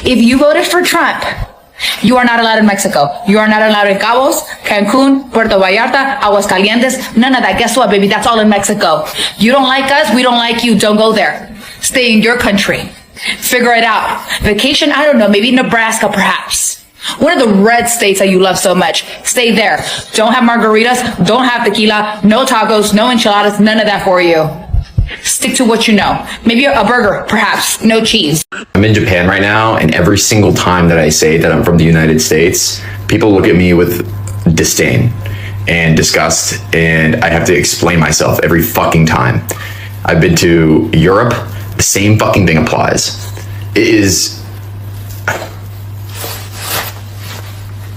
If you voted for Trump, you are not allowed in Mexico. You are not allowed in Cabos, Cancun, Puerto Vallarta, Aguascalientes, none of that. Guess what, baby? That's all in Mexico. You don't like us, we don't like you. Don't go there. Stay in your country. Figure it out. Vacation, I don't know, maybe Nebraska perhaps. One of the red states that you love so much. Stay there. Don't have margaritas, don't have tequila, no tacos, no enchiladas, none of that for you. Stick to what you know. Maybe a burger, perhaps, no cheese. I'm in Japan right now, and every single time that I say that I'm from the United States, people look at me with disdain and disgust, and I have to explain myself every fucking time. I've been to Europe, the same fucking thing applies. It is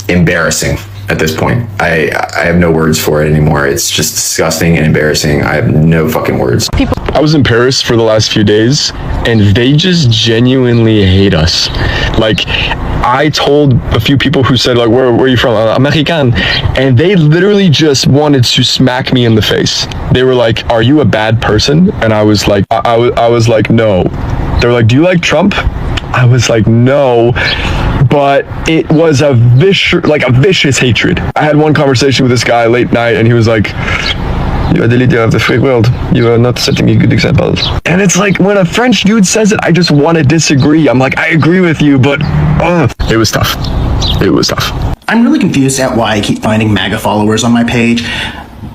embarrassing at this point. I have no words for it anymore. It's just disgusting and embarrassing. I have no fucking words. I was in Paris for the last few days, and they just genuinely hate us. Like, I told a few people who said, like, where are you from? American. And they literally just wanted to smack me in the face. They were like, are you a bad person? And I was like, I was like, no. They were like, do you like Trump? I was like, no. But it was a vicious hatred. I had one conversation with this guy late night, and he was like, you are the leader of the free world. You are not setting a good example. And it's like, when a French dude says it, I just want to disagree. I'm like, I agree with you, but it was tough. It was tough. I'm really confused at why I keep finding MAGA followers on my page.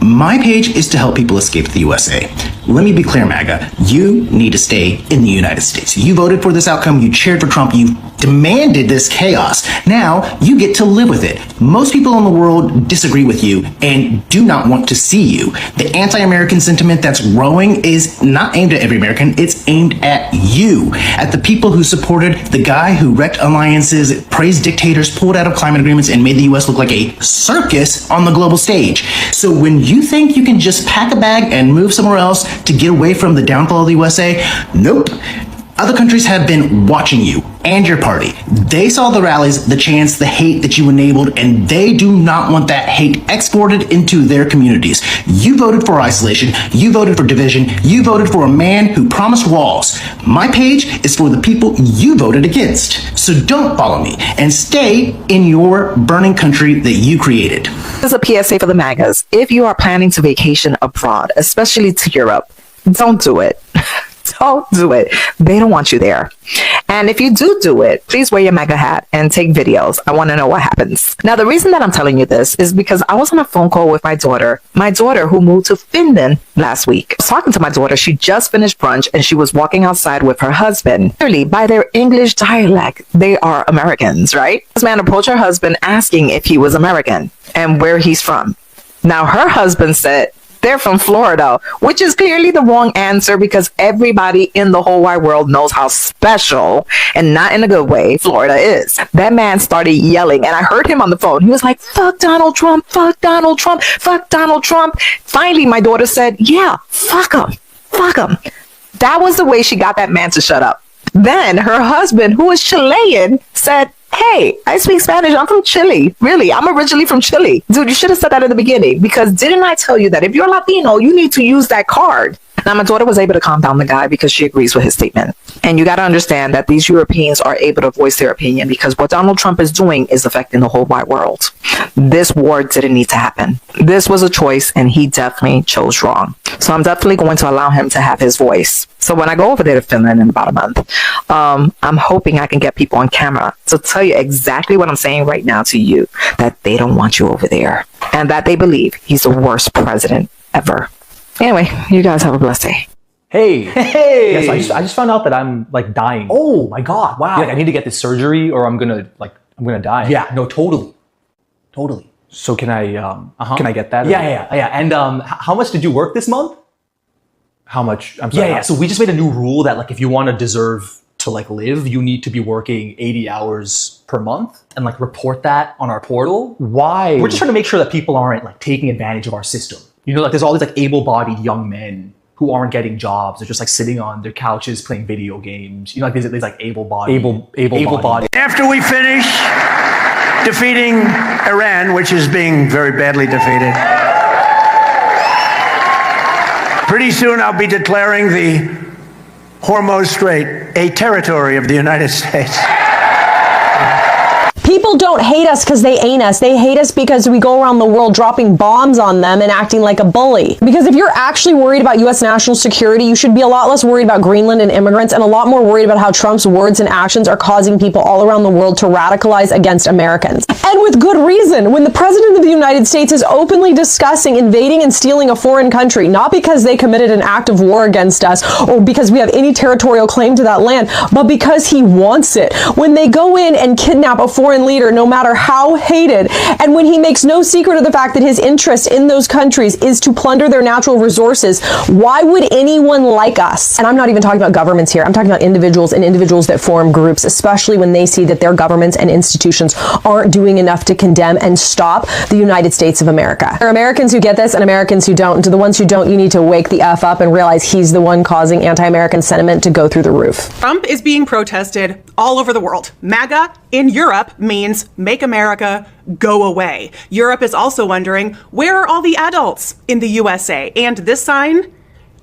My page is to help people escape the USA. Let me be clear, MAGA. You need to stay in the United States. You voted for this outcome. You cheered for Trump. You demanded this chaos. Now you get to live with it. Most people in the world disagree with you and do not want to see you. The anti-American sentiment that's growing is not aimed at every American. It's aimed at you, at the people who supported the guy who wrecked alliances, praised dictators, pulled out of climate agreements, and made the US look like a circus on the global stage. So when you think you can just pack a bag and move somewhere else to get away from the downfall of the USA, nope. Other countries have been watching you and your party. They saw the rallies, the chants, the hate that you enabled, and they do not want that hate exported into their communities. You voted for isolation. You voted for division. You voted for a man who promised walls. My page is for the people you voted against. So don't follow me and stay in your burning country that you created. This is a PSA for the MAGAs. If you are planning to vacation abroad, especially to Europe, don't do it. Don't do it. They don't want you there. And if you do it, please wear your MAGA hat and take videos. I want to know what happens. Now, the reason that I'm telling you this is because I was on a phone call with my daughter who moved to Finland last week. I was talking to my daughter. She just finished brunch and she was walking outside with her husband. Clearly, by their English dialect, they are Americans, right? This man approached her husband asking if he was American and where he's from. Now, her husband said, they're from Florida, which is clearly the wrong answer because everybody in the whole wide world knows how special, and not in a good way, Florida is. That man started yelling, and I heard him on the phone. He was like, fuck Donald Trump, fuck Donald Trump, fuck Donald Trump. Finally, my daughter said, yeah, fuck him, fuck him. That was the way she got that man to shut up. Then her husband, who is Chilean, said, hey, I speak Spanish. I'm from Chile. Really, I'm originally from Chile. Dude, you should have said that in the beginning, because didn't I tell you that if you're Latino, you need to use that card? Now, my daughter was able to calm down the guy because she agrees with his statement. And you got to understand that these Europeans are able to voice their opinion because what Donald Trump is doing is affecting the whole wide world. This war didn't need to happen. This was a choice, and he definitely chose wrong. So I'm definitely going to allow him to have his voice. So when I go over there to Finland in about a month, I'm hoping I can get people on camera to tell you exactly what I'm saying right now to you, that they don't want you over there and that they believe he's the worst president ever. Anyway, you guys have a blessed day. Hey. Yes, I just found out that I'm like dying. Oh my God. Wow. Yeah, I need to get this surgery or I'm gonna die. Yeah, no, totally. So can I get that? Yeah. And how much did you work this month? How much? I'm sorry. Yeah. So we just made a new rule that like if you want to deserve to like live, you need to be working 80 hours per month and like report that on our portal. Why? We're just trying to make sure that people aren't like taking advantage of our system. You know, like there's all these like able-bodied young men who aren't getting jobs. They're just like sitting on their couches playing video games. You know, like there's like able-bodied. After we finish defeating Iran, which is being very badly defeated, pretty soon I'll be declaring the Hormuz Strait a territory of the United States. People don't hate us because they ain't us. They hate us because we go around the world dropping bombs on them and acting like a bully. Because if you're actually worried about U.S. national security, you should be a lot less worried about Greenland and immigrants and a lot more worried about how Trump's words and actions are causing people all around the world to radicalize against Americans. And with good reason. When the President of the United States is openly discussing invading and stealing a foreign country, not because they committed an act of war against us or because we have any territorial claim to that land, but because he wants it. When they go in and kidnap a foreign leader, no matter how hated, and when he makes no secret of the fact that his interest in those countries is to plunder their natural resources, why would anyone like us? And I'm not even talking about governments here. I'm talking about individuals and individuals that form groups, especially when they see that their governments and institutions aren't doing enough to condemn and stop the United States of America. There are Americans who get this and Americans who don't. And to the ones who don't, you need to wake the F up and realize he's the one causing anti-American sentiment to go through the roof. Trump is being protested all over the world. MAGA in Europe means make America go away. Europe is also wondering, where are all the adults in the USA? And this sign,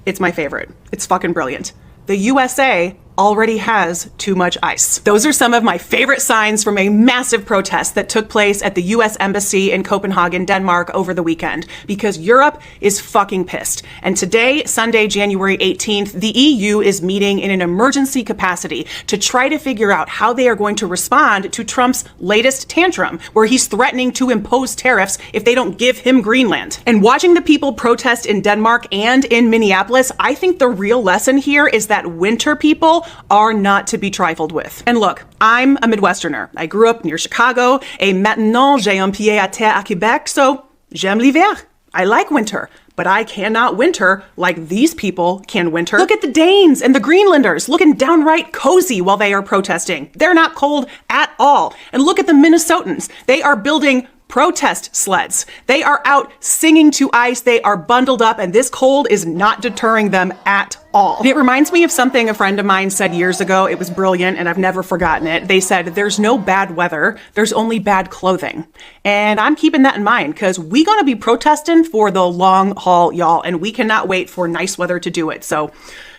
it's my favorite. It's fucking brilliant. The USA already has too much ice. Those are some of my favorite signs from a massive protest that took place at the US Embassy in Copenhagen, Denmark over the weekend, because Europe is fucking pissed. And today, Sunday, January 18th, the EU is meeting in an emergency capacity to try to figure out how they are going to respond to Trump's latest tantrum, where he's threatening to impose tariffs if they don't give him Greenland. And watching the people protest in Denmark and in Minneapolis, I think the real lesson here is that winter people are not to be trifled with. And look, I'm a Midwesterner. I grew up near Chicago, et maintenant j'ai un pied à terre à Québec, so j'aime l'hiver. I like winter, but I cannot winter like these people can winter. Look at the Danes and the Greenlanders looking downright cozy while they are protesting. They're not cold at all. And look at the Minnesotans. They are building protest sleds. They are out singing to ice. They are bundled up, and this cold is not deterring them at all. And it reminds me of something a friend of mine said years ago. It was brilliant, and I've never forgotten it. They said, there's no bad weather, there's only bad clothing. And I'm keeping that in mind, because we gonna be protesting for the long haul, y'all, and we cannot wait for nice weather to do it. So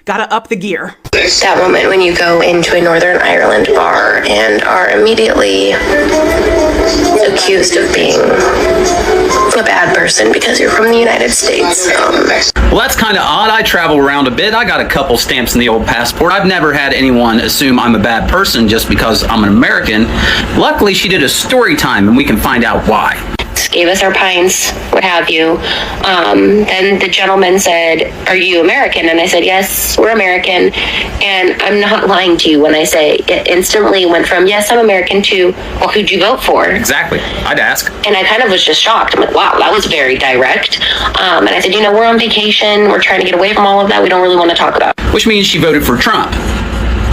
gotta up the gear. That moment when you go into a Northern Ireland bar and are immediately accused of being a bad person because you're from the United States. Well, that's kind of odd. I travel around a bit. I got a couple stamps in the old passport. I've never had anyone assume I'm a bad person just because I'm an American. Luckily, she did a story time, and we can find out why. Gave us our pints, what have you. Then the gentleman said, "Are you American?" And I said, "Yes, we're American." And I'm not lying to you when I say it instantly went from, "Yes, I'm American," to, "Well, who'd you vote for?" Exactly. I'd ask. And I kind of was just shocked. I'm like, wow, that was very direct. And I said, we're on vacation. We're trying to get away from all of that. We don't really want to talk about it. Which means she voted for Trump.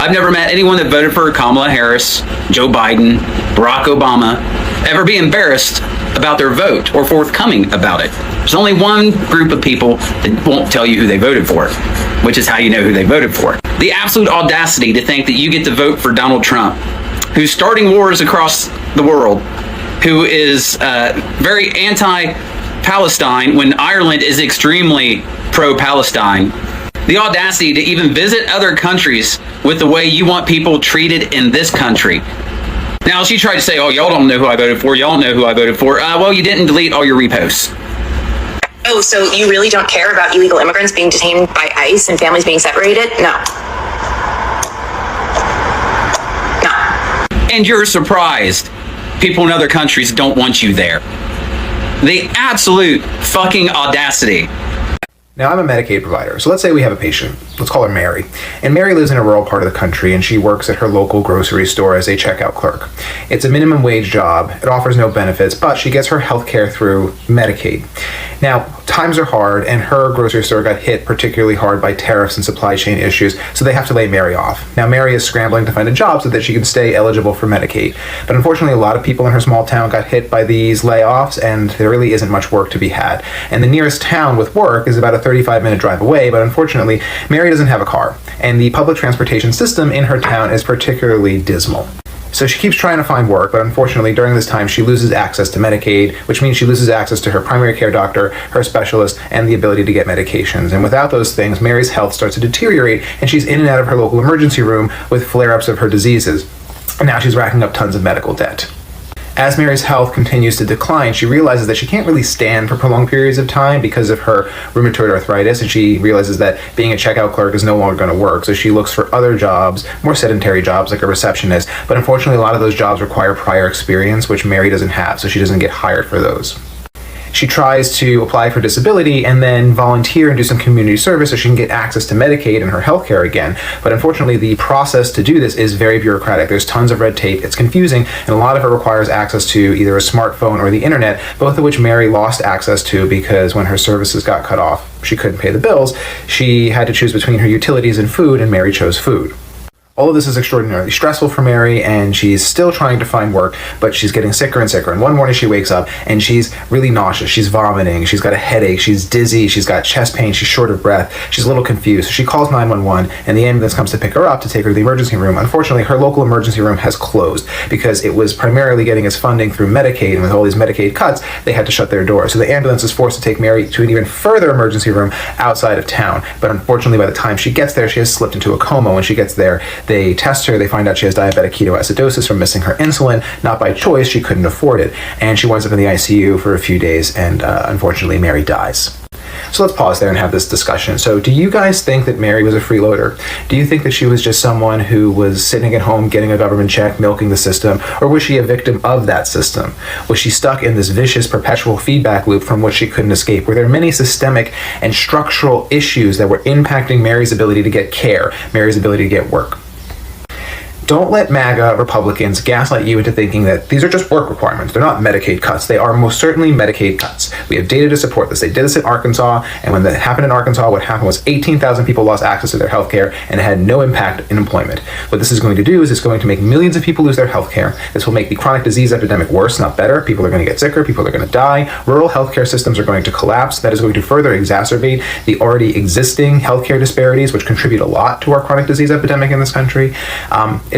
I've never met anyone that voted for Kamala Harris, Joe Biden, Barack Obama, ever be embarrassed about their vote or forthcoming about it. There's only one group of people that won't tell you who they voted for, which is how you know who they voted for. The absolute audacity to think that you get to vote for Donald Trump, who's starting wars across the world, who is very anti-Palestine when Ireland is extremely pro-Palestine. The audacity to even visit other countries with the way you want people treated in this country. Now, she tried to say, oh, y'all don't know who I voted for. Y'all know who I voted for. Well, you didn't delete all your reposts. Oh, so you really don't care about illegal immigrants being detained by ICE and families being separated? No. No. And you're surprised people in other countries don't want you there. The absolute fucking audacity. Now, I'm a Medicaid provider, so let's say we have a patient. Let's call her Mary. And Mary lives in a rural part of the country, and she works at her local grocery store as a checkout clerk. It's a minimum wage job. It offers no benefits, but she gets her health care through Medicaid. Now, times are hard, and her grocery store got hit particularly hard by tariffs and supply chain issues, so they have to lay Mary off. Now, Mary is scrambling to find a job so that she can stay eligible for Medicaid. But unfortunately, a lot of people in her small town got hit by these layoffs, and there really isn't much work to be had. And the nearest town with work is about a 35-minute drive away, but unfortunately, Mary doesn't have a car, and the public transportation system in her town is particularly dismal. So she keeps trying to find work, but unfortunately during this time she loses access to Medicaid, which means she loses access to her primary care doctor, her specialist, and the ability to get medications. And without those things, Mary's health starts to deteriorate, and she's in and out of her local emergency room with flare-ups of her diseases. And now she's racking up tons of medical debt. As Mary's health continues to decline, she realizes that she can't really stand for prolonged periods of time because of her rheumatoid arthritis, and she realizes that being a checkout clerk is no longer going to work. So she looks for other jobs, more sedentary jobs like a receptionist. But unfortunately, a lot of those jobs require prior experience, which Mary doesn't have, so she doesn't get hired for those. She tries to apply for disability and then volunteer and do some community service so she can get access to Medicaid and her health care again. But unfortunately, the process to do this is very bureaucratic. There's tons of red tape, it's confusing, and a lot of it requires access to either a smartphone or the internet, both of which Mary lost access to because when her services got cut off, she couldn't pay the bills. She had to choose between her utilities and food, and Mary chose food. All of this is extraordinarily stressful for Mary, and she's still trying to find work, but she's getting sicker and sicker. And one morning she wakes up and she's really nauseous. She's vomiting. She's got a headache. She's dizzy. She's got chest pain. She's short of breath. She's a little confused. So she calls 911, and the ambulance comes to pick her up to take her to the emergency room. Unfortunately, her local emergency room has closed because it was primarily getting its funding through Medicaid, and with all these Medicaid cuts, they had to shut their doors. So the ambulance is forced to take Mary to an even further emergency room outside of town. But unfortunately, by the time she gets there, she has slipped into a coma. When she gets there, they test her. They find out she has diabetic ketoacidosis from missing her insulin, not by choice. She couldn't afford it, and she winds up in the ICU for a few days, and unfortunately Mary dies. So let's pause there and have this discussion. So do you guys think that Mary was a freeloader? Do you think that she was just someone who was sitting at home getting a government check, milking the system, or was she a victim of that system? Was she stuck in this vicious perpetual feedback loop from which she couldn't escape? Were there many systemic and structural issues that were impacting Mary's ability to get care, Mary's ability to get work? Don't let MAGA Republicans gaslight you into thinking that these are just work requirements. They're not Medicaid cuts. They are most certainly Medicaid cuts. We have data to support this. They did this in Arkansas, and when that happened in Arkansas, what happened was 18,000 people lost access to their health care, and it had no impact in employment. What this is going to do is it's going to make millions of people lose their health care. This will make the chronic disease epidemic worse, not better. People are going to get sicker. People are going to die. Rural healthcare systems are going to collapse. That is going to further exacerbate the already existing healthcare disparities, which contribute a lot to our chronic disease epidemic in this country.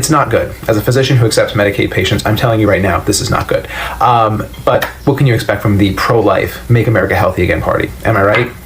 It's not good. As a physician who accepts Medicaid patients, I'm telling you right now, this is not good. But what can you expect from the pro-life, Make America Healthy Again party? Am I right?